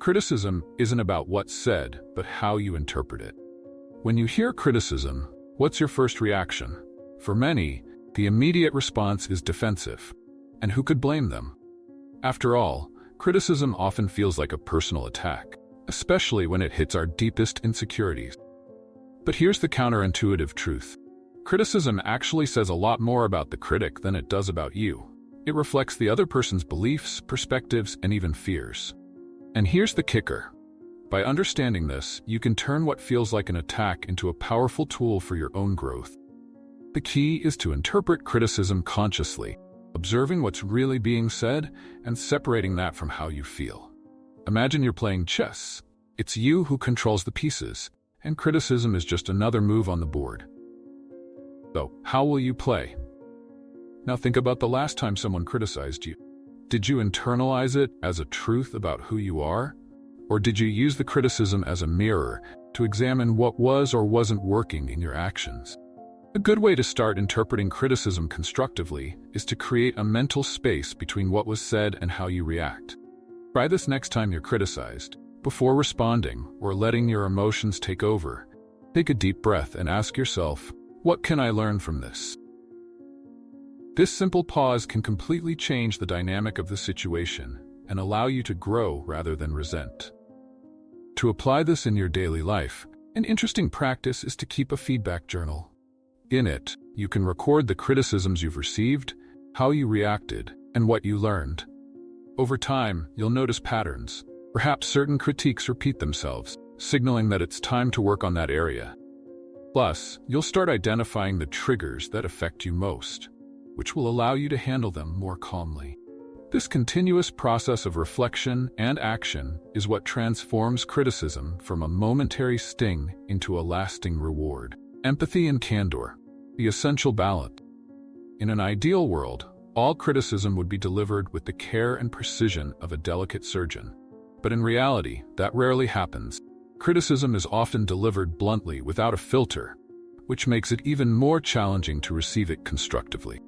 Criticism isn't about what's said, but how you interpret it. When you hear criticism, what's your first reaction? For many, the immediate response is defensive. And who could blame them? After all, criticism often feels like a personal attack, especially when it hits our deepest insecurities. But here's the counterintuitive truth. Criticism actually says a lot more about the critic than it does about you. It reflects the other person's beliefs, perspectives, and even fears. And here's the kicker. By understanding this, you can turn what feels like an attack into a powerful tool for your own growth. The key is to interpret criticism consciously, observing what's really being said and separating that from how you feel. Imagine you're playing chess. It's you who controls the pieces, and criticism is just another move on the board. So, how will you play? Now think about the last time someone criticized you. Did you internalize it as a truth about who you are? Or did you use the criticism as a mirror to examine what was or wasn't working in your actions? A good way to start interpreting criticism constructively is to create a mental space between what was said and how you react. Try this next time you're criticized. Before responding or letting your emotions take over, take a deep breath and ask yourself, what can I learn from this? This simple pause can completely change the dynamic of the situation and allow you to grow rather than resent. To apply this in your daily life, an interesting practice is to keep a feedback journal. In it, you can record the criticisms you've received, how you reacted, and what you learned. Over time, you'll notice patterns. Perhaps certain critiques repeat themselves, signaling that it's time to work on that area. Plus, you'll start identifying the triggers that affect you most, which will allow you to handle them more calmly. This continuous process of reflection and action is what transforms criticism from a momentary sting into a lasting reward. Empathy and candor, the essential balance. In an ideal world, all criticism would be delivered with the care and precision of a delicate surgeon. But in reality, that rarely happens. Criticism is often delivered bluntly without a filter, which makes it even more challenging to receive it constructively.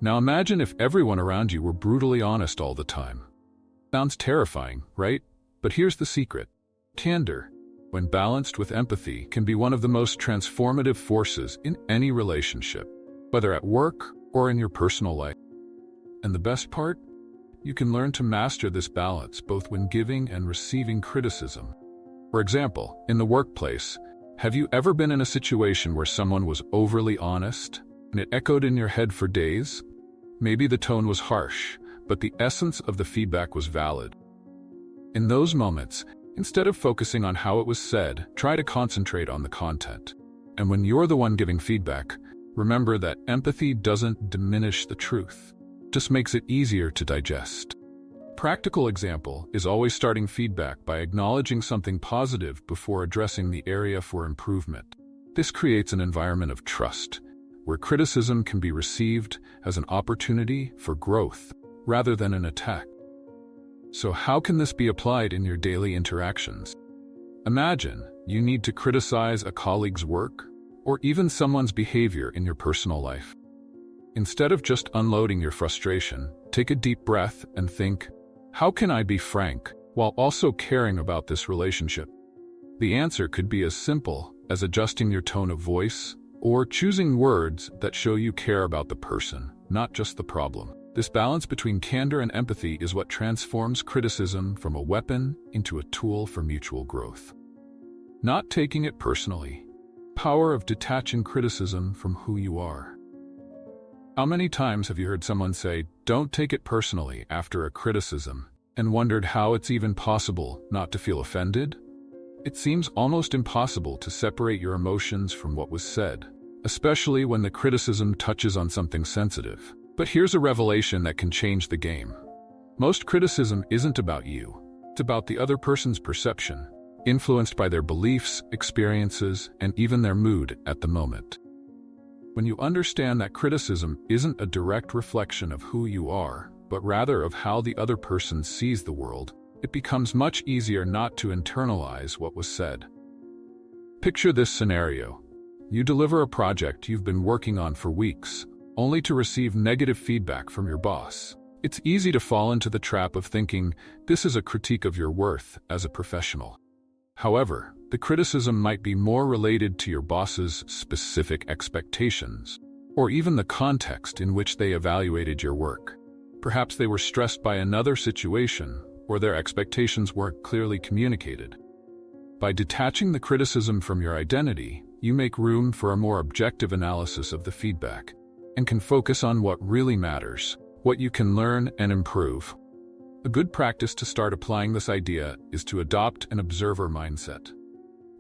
Now imagine if everyone around you were brutally honest all the time. Sounds terrifying, right? But here's the secret. Candor, when balanced with empathy, can be one of the most transformative forces in any relationship, whether at work or in your personal life. And the best part? You can learn to master this balance both when giving and receiving criticism. For example, in the workplace, have you ever been in a situation where someone was overly honest and it echoed in your head for days? Maybe the tone was harsh, but the essence of the feedback was valid. In those moments, instead of focusing on how it was said, try to concentrate on the content. And when you're the one giving feedback, remember that empathy doesn't diminish the truth. It just makes it easier to digest. Practical example is always starting feedback by acknowledging something positive before addressing the area for improvement. This creates an environment of trust, where criticism can be received as an opportunity for growth rather than an attack. So how can this be applied in your daily interactions? Imagine you need to criticize a colleague's work or even someone's behavior in your personal life. Instead of just unloading your frustration, take a deep breath and think, how can I be frank while also caring about this relationship? The answer could be as simple as adjusting your tone of voice or choosing words that show you care about the person, not just the problem. This balance between candor and empathy is what transforms criticism from a weapon into a tool for mutual growth. Not taking it personally. Power of detaching criticism from who you are. How many times have you heard someone say, "Don't take it personally," after a criticism, and wondered how it's even possible not to feel offended? It seems almost impossible to separate your emotions from what was said, especially when the criticism touches on something sensitive. But here's a revelation that can change the game. Most criticism isn't about you. It's about the other person's perception, influenced by their beliefs, experiences, and even their mood at the moment. When you understand that criticism isn't a direct reflection of who you are, but rather of how the other person sees the world, it becomes much easier not to internalize what was said. Picture this scenario. You deliver a project you've been working on for weeks, only to receive negative feedback from your boss. It's easy to fall into the trap of thinking this is a critique of your worth as a professional. However, the criticism might be more related to your boss's specific expectations, or even the context in which they evaluated your work. Perhaps they were stressed by another situation, or their expectations weren't clearly communicated. By detaching the criticism from your identity, you make room for a more objective analysis of the feedback, and can focus on what really matters, what you can learn and improve. A good practice to start applying this idea is to adopt an observer mindset.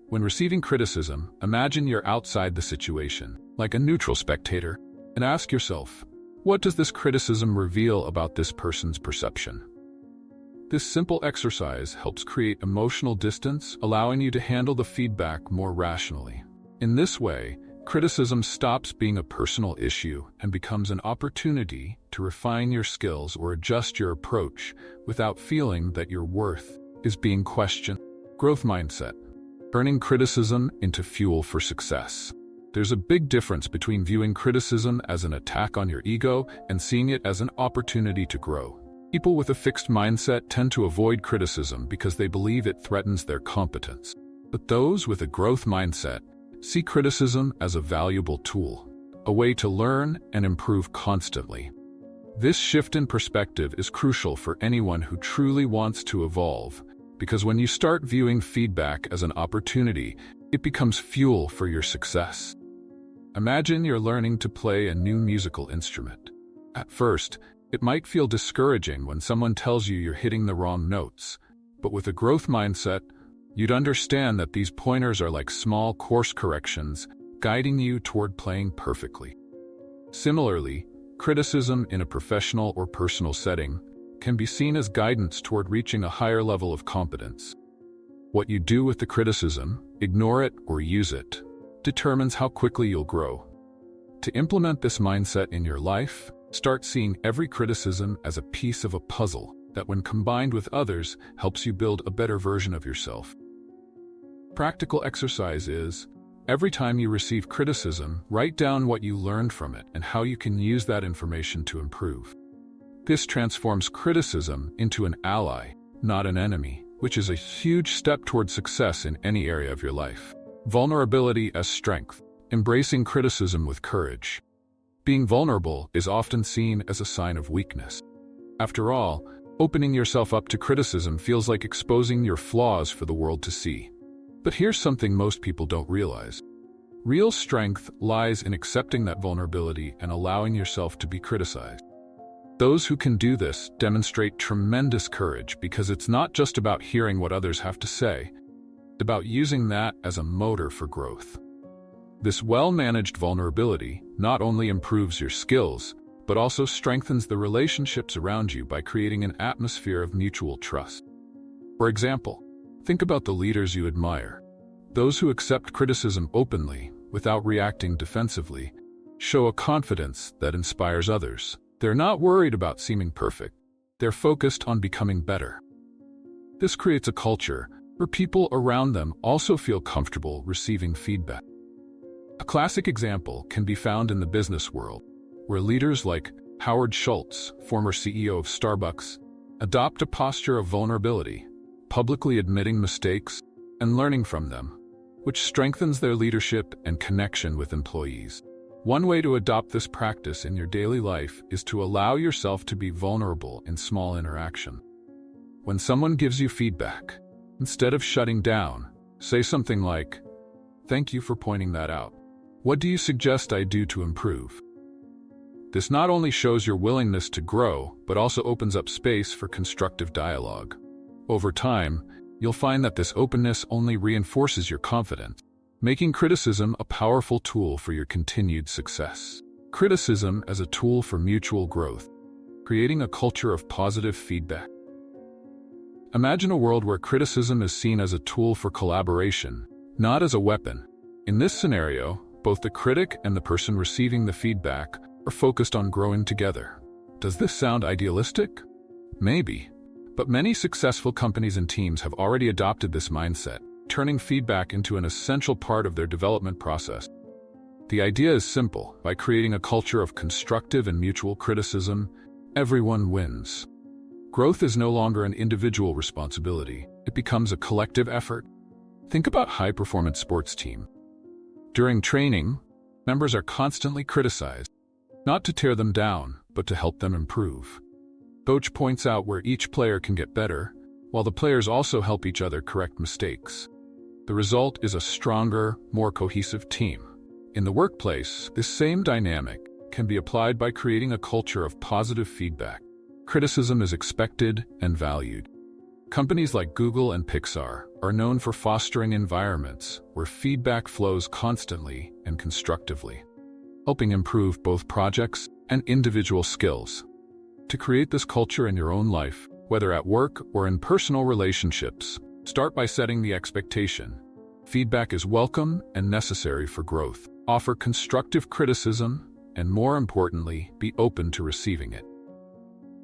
When receiving criticism, imagine you're outside the situation, like a neutral spectator, and ask yourself, what does this criticism reveal about this person's perception? This simple exercise helps create emotional distance, allowing you to handle the feedback more rationally. In this way, criticism stops being a personal issue and becomes an opportunity to refine your skills or adjust your approach without feeling that your worth is being questioned. Growth mindset. Turning criticism into fuel for success. There's a big difference between viewing criticism as an attack on your ego and seeing it as an opportunity to grow. People with a fixed mindset tend to avoid criticism because they believe it threatens their competence. But those with a growth mindset see criticism as a valuable tool, a way to learn and improve constantly. This shift in perspective is crucial for anyone who truly wants to evolve, because when you start viewing feedback as an opportunity, it becomes fuel for your success. Imagine you're learning to play a new musical instrument. At first, it might feel discouraging when someone tells you you're hitting the wrong notes, but with a growth mindset, you'd understand that these pointers are like small course corrections guiding you toward playing perfectly. Similarly, criticism in a professional or personal setting can be seen as guidance toward reaching a higher level of competence. What you do with the criticism, ignore it or use it, determines how quickly you'll grow. To implement this mindset in your life, start seeing every criticism as a piece of a puzzle that, when combined with others, helps you build a better version of yourself. Practical exercise is, every time you receive criticism, write down what you learned from it and how you can use that information to improve. This transforms criticism into an ally, not an enemy, which is a huge step toward success in any area of your life. Vulnerability as strength. Embracing criticism with courage. Being vulnerable is often seen as a sign of weakness. After all, opening yourself up to criticism feels like exposing your flaws for the world to see. But here's something most people don't realize. Real strength lies in accepting that vulnerability and allowing yourself to be criticized. Those who can do this demonstrate tremendous courage, because it's not just about hearing what others have to say, it's about using that as a motor for growth. This well-managed vulnerability not only improves your skills, but also strengthens the relationships around you by creating an atmosphere of mutual trust. For example, think about the leaders you admire. Those who accept criticism openly, without reacting defensively, show a confidence that inspires others. They're not worried about seeming perfect. They're focused on becoming better. This creates a culture where people around them also feel comfortable receiving feedback. A classic example can be found in the business world, where leaders like Howard Schultz, former CEO of Starbucks, adopt a posture of vulnerability, publicly admitting mistakes and learning from them, which strengthens their leadership and connection with employees. One way to adopt this practice in your daily life is to allow yourself to be vulnerable in small interaction. When someone gives you feedback, instead of shutting down, say something like, "Thank you for pointing that out. What do you suggest I do to improve?" This not only shows your willingness to grow, but also opens up space for constructive dialogue. Over time, you'll find that this openness only reinforces your confidence, making criticism a powerful tool for your continued success. Criticism as a tool for mutual growth, creating a culture of positive feedback. Imagine a world where criticism is seen as a tool for collaboration, not as a weapon. In this scenario, both the critic and the person receiving the feedback are focused on growing together. Does this sound idealistic? Maybe. But many successful companies and teams have already adopted this mindset, turning feedback into an essential part of their development process. The idea is simple. By creating a culture of constructive and mutual criticism, everyone wins. Growth is no longer an individual responsibility. It becomes a collective effort. Think about a high-performance sports team. During training, members are constantly criticized, not to tear them down, but to help them improve. Coach points out where each player can get better, while the players also help each other correct mistakes. The result is a stronger, more cohesive team. In the workplace, this same dynamic can be applied by creating a culture of positive feedback. Criticism is expected and valued. Companies like Google and Pixar are known for fostering environments where feedback flows constantly and constructively, helping improve both projects and individual skills. To create this culture in your own life, whether at work or in personal relationships, start by setting the expectation. Feedback is welcome and necessary for growth. Offer constructive criticism, and more importantly, be open to receiving it.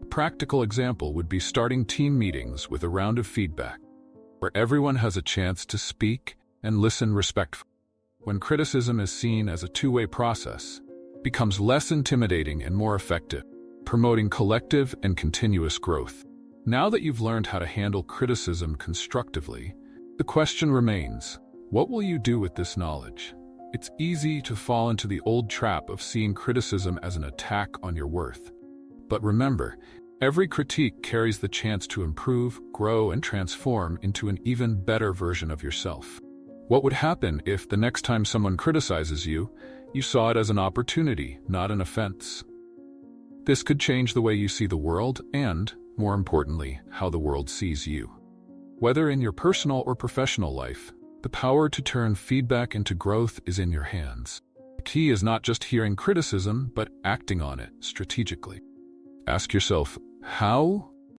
A practical example would be starting team meetings with a round of feedback, where everyone has a chance to speak and listen respectfully. When criticism is seen as a two-way process, it becomes less intimidating and more effective, promoting collective and continuous growth. Now that you've learned how to handle criticism constructively, the question remains, what will you do with this knowledge? It's easy to fall into the old trap of seeing criticism as an attack on your worth. But remember, every critique carries the chance to improve, grow, and transform into an even better version of yourself. What would happen if the next time someone criticizes you, you saw it as an opportunity, not an offense? This could change the way you see the world and, more importantly, how the world sees you. Whether in your personal or professional life, the power to turn feedback into growth is in your hands. The key is not just hearing criticism, but acting on it strategically. Ask yourself, how